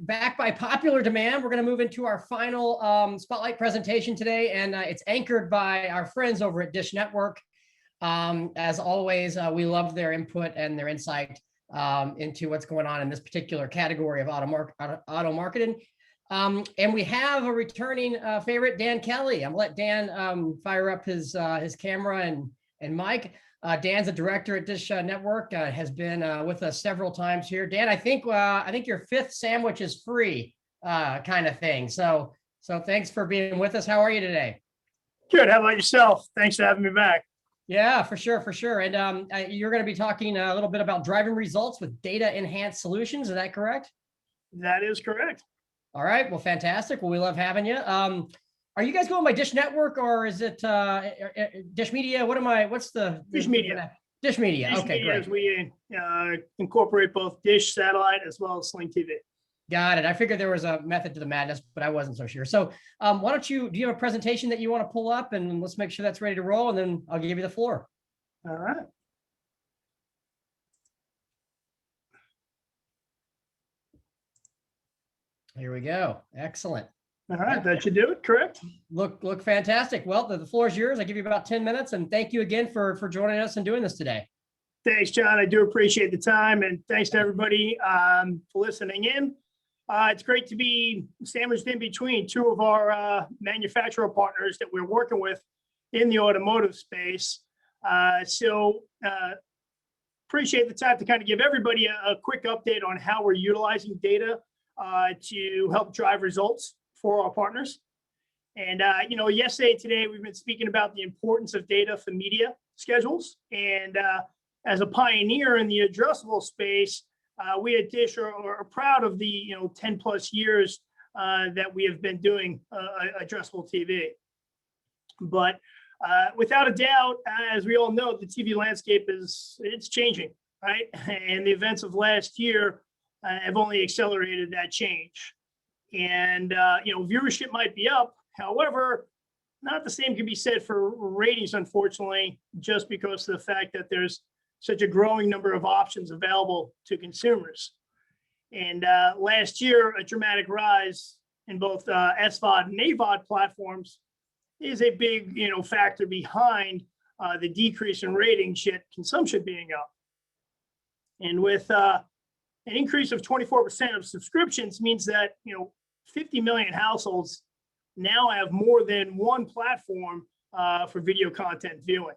back by popular demand, we're going to move into our final spotlight presentation today, and it's anchored by our friends over at Dish Network. As always, we love their input and their insight into what's going on in this particular category of auto marketing. And we have a returning favorite, Dan Kelly. I'm going to let Dan fire up his camera and mic. Dan's a director at Dish Network, has been with us several times here. Dan, I think your fifth sandwich is free, kind of thing. So thanks for being with us. How are you today? Good. How about yourself? Thanks for having me back. Yeah, for sure. And you're going to be talking a little bit about driving results with data enhanced solutions. Is that correct? That is correct. All right. Well, fantastic. Well, we love having you. Are you guys going by Dish Network or is it Dish Media? What's the Dish Media? Dish Media. Dish Okay, Media, great. We incorporate both Dish Satellite as well as Sling TV. Got it. I figured there was a method to the madness, but I wasn't so sure. So why don't do you have a presentation that you want to pull up, and let's make sure that's ready to roll, and then I'll give you the floor. All right. Here we go. Excellent. All right, that should do it, correct? Look fantastic. Well, the floor is yours. I give you about 10 minutes, and thank you again for joining us and doing this today. Thanks, John. I do appreciate the time, and thanks to everybody for listening in. It's great to be sandwiched in between two of our manufacturer partners that we're working with in the automotive space. Appreciate the time to kind of give everybody a quick update on how we're utilizing data to help drive results for our partners. And, yesterday and today, we've been speaking about the importance of data for media schedules. And as a pioneer in the addressable space, we at Dish are proud of the 10 plus years that we have been doing addressable TV. But without a doubt, as we all know, the TV landscape it's changing, right? And the events of last year have only accelerated that change. And viewership might be up. However, not the same can be said for ratings, unfortunately, just because of the fact that there's such a growing number of options available to consumers. And last year, a dramatic rise in both SVOD and AVOD platforms is a big factor behind the decrease in ratings, yet consumption being up. And with an increase of 24% of subscriptions means that 50 million households now have more than one platform for video content viewing.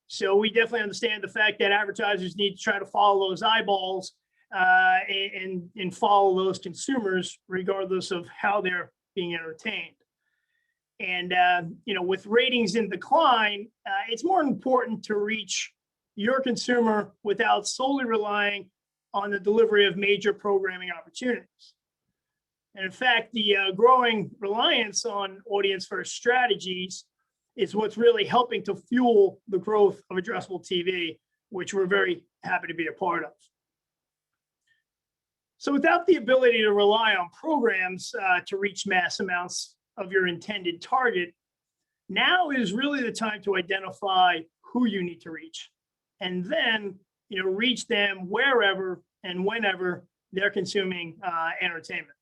So we definitely understand the fact that advertisers need to try to follow those eyeballs and follow those consumers, regardless of how they're being entertained. And with ratings in decline, it's more important to reach your consumer without solely relying on the delivery of major programming opportunities. And in fact, the growing reliance on audience-first strategies is what's really helping to fuel the growth of addressable TV, which we're very happy to be a part of. So without the ability to rely on programs to reach mass amounts of your intended target, now is really the time to identify who you need to reach, and then reach them wherever and whenever they're consuming entertainment.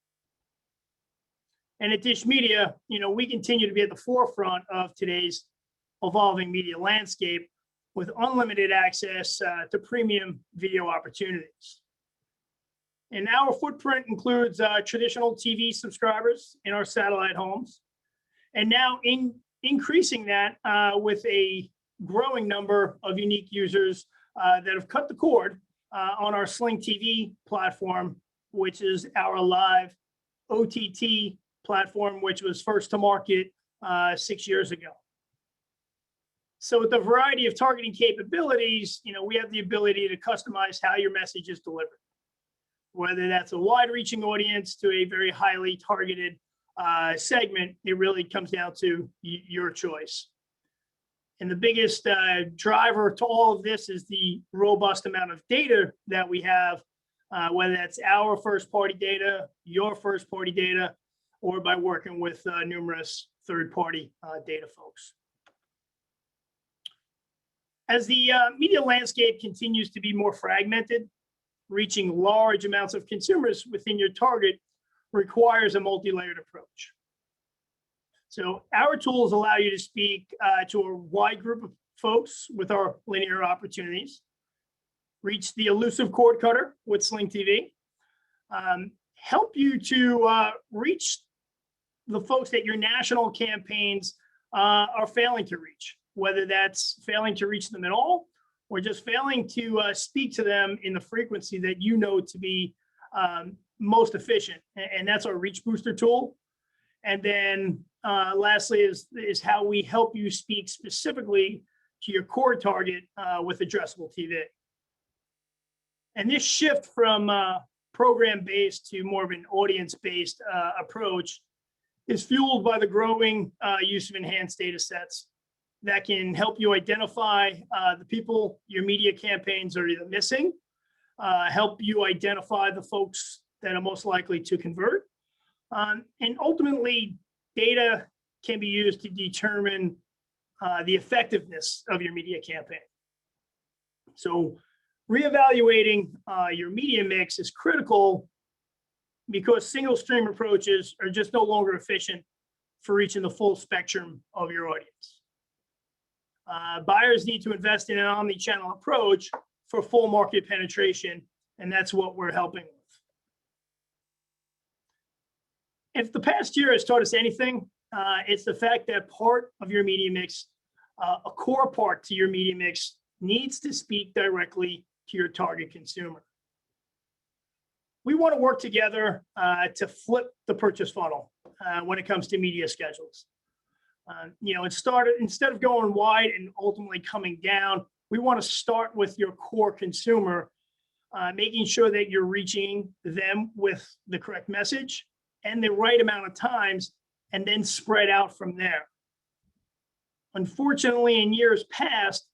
And at Dish Media, we continue to be at the forefront of today's evolving media landscape with unlimited access to premium video opportunities. And our footprint includes traditional TV subscribers in our satellite homes, and now increasing that with a growing number of unique users that have cut the cord on our Sling TV platform, which is our live OTT platform, which was first to market 6 years ago. So with the variety of targeting capabilities, we have the ability to customize how your message is delivered, whether that's a wide-reaching audience to a very highly targeted segment. It really comes down to your choice. And the biggest driver to all of this is the robust amount of data that we have, whether that's our first-party data, your first-party data, or by working with numerous third-party data folks. As the media landscape continues to be more fragmented, reaching large amounts of consumers within your target requires a multi-layered approach. So our tools allow you to speak to a wide group of folks with our linear opportunities, reach the elusive cord cutter with Sling TV, help you to reach the folks that your national campaigns are failing to reach, whether that's failing to reach them at all or just failing to speak to them in the frequency that you know to be most efficient. And that's our Reach Booster tool. And then lastly is how we help you speak specifically to your core target with addressable TV. And this shift from program-based to more of an audience-based approach is fueled by the growing use of enhanced data sets that can help you identify the people your media campaigns are either missing, help you identify the folks that are most likely to convert. And ultimately, data can be used to determine the effectiveness of your media campaign. So reevaluating your media mix is critical because single stream approaches are just no longer efficient for reaching the full spectrum of your audience. Buyers need to invest in an omni-channel approach for full market penetration, and that's what we're helping with. If the past year has taught us anything, it's the fact that part of your media mix, a core part to your media mix, needs to speak directly to your target consumer. We want to work together to flip the purchase funnel when it comes to media schedules. Instead of going wide and ultimately coming down, we want to start with your core consumer, making sure that you're reaching them with the correct message and the right amount of times, and then spread out from there. Unfortunately, in years past,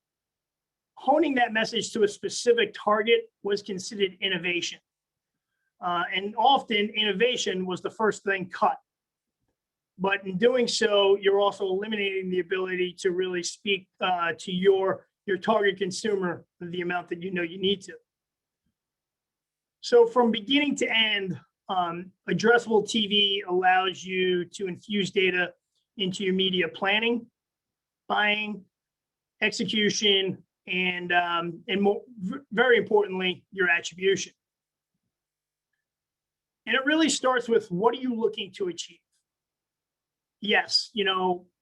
honing that message to a specific target was considered innovation. And often innovation was the first thing cut. But in doing so, you're also eliminating the ability to really speak to your target consumer the amount that you know you need to. So from beginning to end, addressable TV allows you to infuse data into your media planning, buying, execution, and very importantly, your attribution. And it really starts with, what are you looking to achieve? Yes,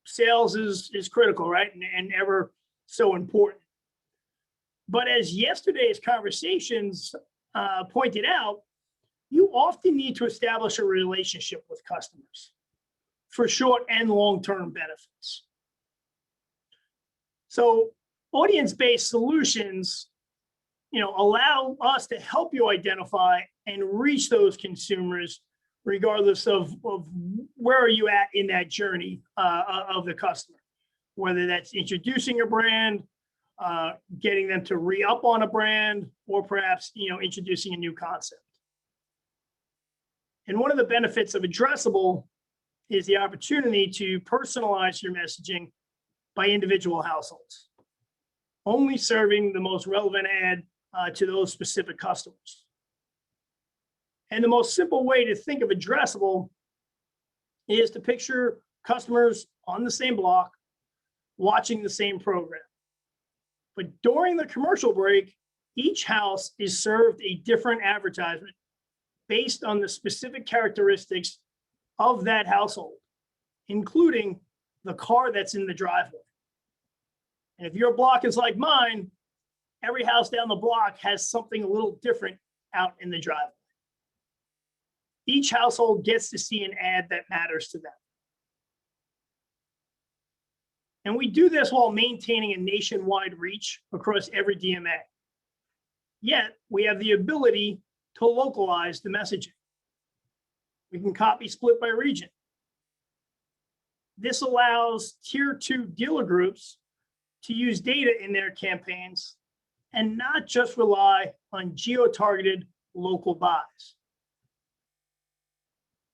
sales is critical, right? And ever so important. But as yesterday's conversations pointed out, you often need to establish a relationship with customers for short and long-term benefits. So audience-based solutions, allow us to help you identify and reach those consumers regardless of where are you at in that journey of the customer, whether that's introducing a brand, getting them to re-up on a brand, or perhaps introducing a new concept. And one of the benefits of addressable is the opportunity to personalize your messaging by individual households, only serving the most relevant ad to those specific customers. And the most simple way to think of addressable is to picture customers on the same block watching the same program. But during the commercial break, each house is served a different advertisement based on the specific characteristics of that household, including the car that's in the driveway. And if your block is like mine, every house down the block has something a little different out in the driveway. Each household gets to see an ad that matters to them. And we do this while maintaining a nationwide reach across every DMA. Yet, we have the ability to localize the messaging. We can copy split by region. This allows tier 2 dealer groups to use data in their campaigns and not just rely on geo-targeted local buys.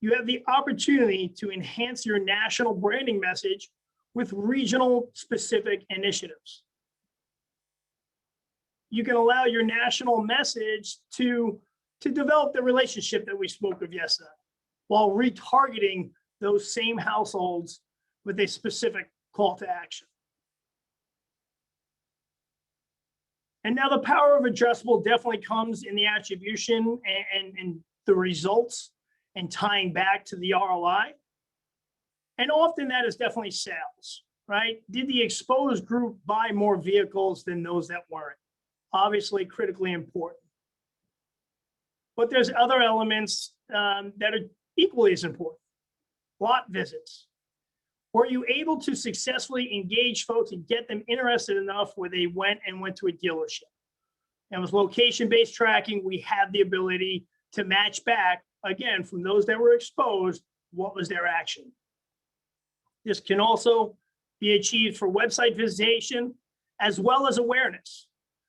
You have the opportunity to enhance your national branding message with regional specific initiatives. you can allow your national message to develop the relationship that we spoke of yesterday, while retargeting those same households with a specific call to action. And now the power of addressable definitely comes in the attribution and the results and tying back to the ROI. And often that is definitely sales, right? Did the exposed group buy more vehicles than those that weren't? Obviously critically important. But there's other elements that are equally as important. Lot visits. Were you able to successfully engage folks and get them interested enough where they went to a dealership? And with location-based tracking, we have the ability to match back, again, from those that were exposed, what was their action? This can also be achieved for website visitation, as well as awareness.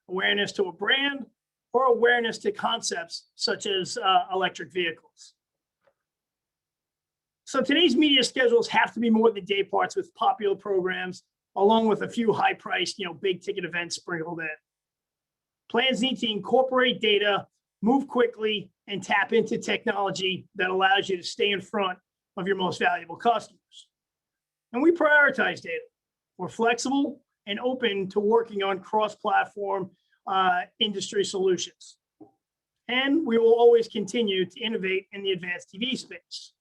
Awareness to a brand or awareness to concepts such as electric vehicles. So today's media schedules have to be more than day parts with popular programs, along with a few high-priced, big ticket events sprinkled in. Plans need to incorporate data, move quickly, and tap into technology that allows you to stay in front of your most valuable customers. And we prioritize data. We're flexible and open to working on cross-platform industry solutions. And we will always continue to innovate in the advanced TV space.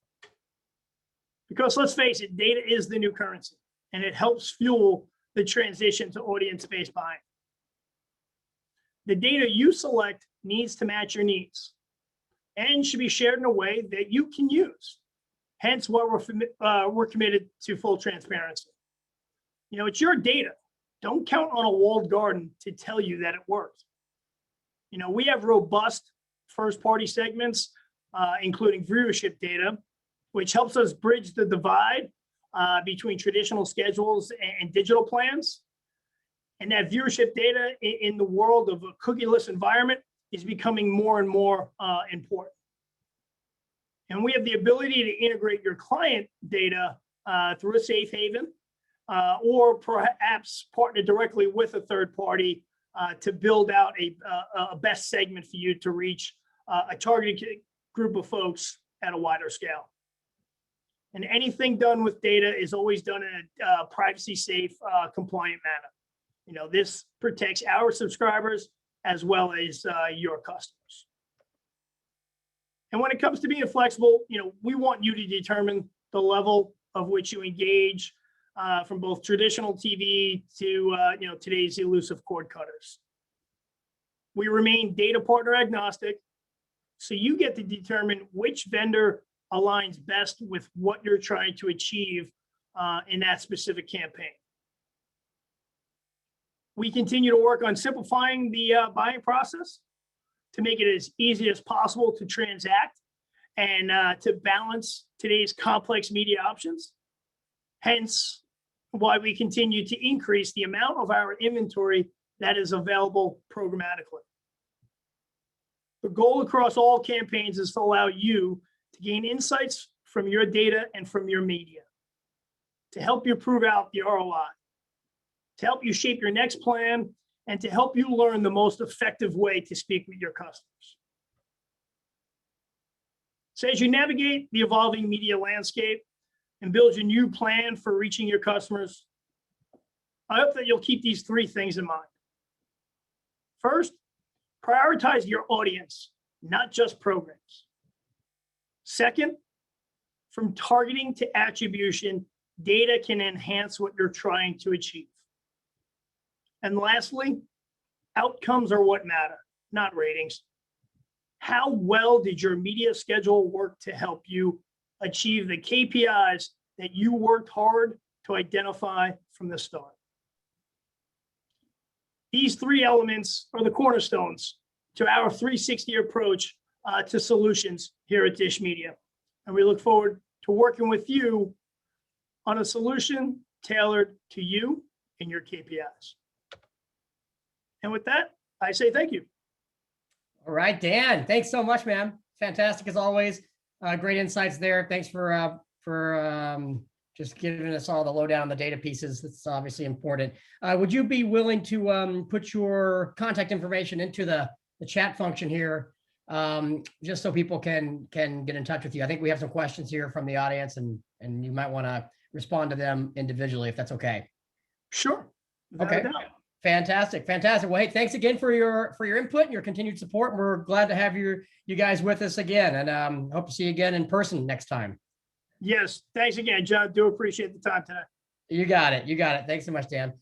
Because let's face it, data is the new currency, and it helps fuel the transition to audience-based buying. The data you select needs to match your needs and should be shared in a way that you can use. Hence why we're committed to full transparency. It's your data. Don't count on a walled garden to tell you that it worked. We have robust first-party segments, including viewership data, which helps us bridge the divide between traditional schedules and digital plans. And that viewership data in the world of a cookieless environment is becoming more and more important. And we have the ability to integrate your client data through a safe haven, or perhaps partner directly with a third party to build out a best segment for you to reach a targeted group of folks at a wider scale. And anything done with data is always done in a privacy-safe, compliant manner. This protects our subscribers as well as your customers. And when it comes to being flexible, we want you to determine the level of which you engage, from both traditional TV to today's elusive cord cutters. We remain data partner agnostic, so you get to determine which vendor aligns best with what you're trying to achieve in that specific campaign. We continue to work on simplifying the buying process to make it as easy as possible to transact and to balance today's complex media options. Hence, why we continue to increase the amount of our inventory that is available programmatically. The goal across all campaigns is to allow you to gain insights from your data and from your media, to help you prove out the ROI, to help you shape your next plan, and to help you learn the most effective way to speak with your customers. So as you navigate the evolving media landscape and build your new plan for reaching your customers, I hope that you'll keep these three things in mind. First, prioritize your audience, not just programs. Second, from targeting to attribution, data can enhance what you're trying to achieve. And lastly, outcomes are what matter, not ratings. How well did your media schedule work to help you achieve the KPIs that you worked hard to identify from the start? These three elements are the cornerstones to our 360 approach to solutions here at Dish Media. And we look forward to working with you on a solution tailored to you and your KPIs. And with that, I say thank you. All right, Dan, thanks so much, man. Fantastic as always. Great insights there. Thanks for just giving us all the lowdown on the data pieces. That's obviously important. Would you be willing to put your contact information into the chat function here, just so people can get in touch with you? I think we have some questions here from the audience, and you might want to respond to them individually if that's okay. Sure. Without Okay. a doubt. Fantastic. Fantastic. Well, hey, thanks again for your input and your continued support. We're glad to have you guys with us again, and hope to see you again in person next time. Yes. Thanks again, John. Do appreciate the time today. You got it. You got it. Thanks so much, Dan.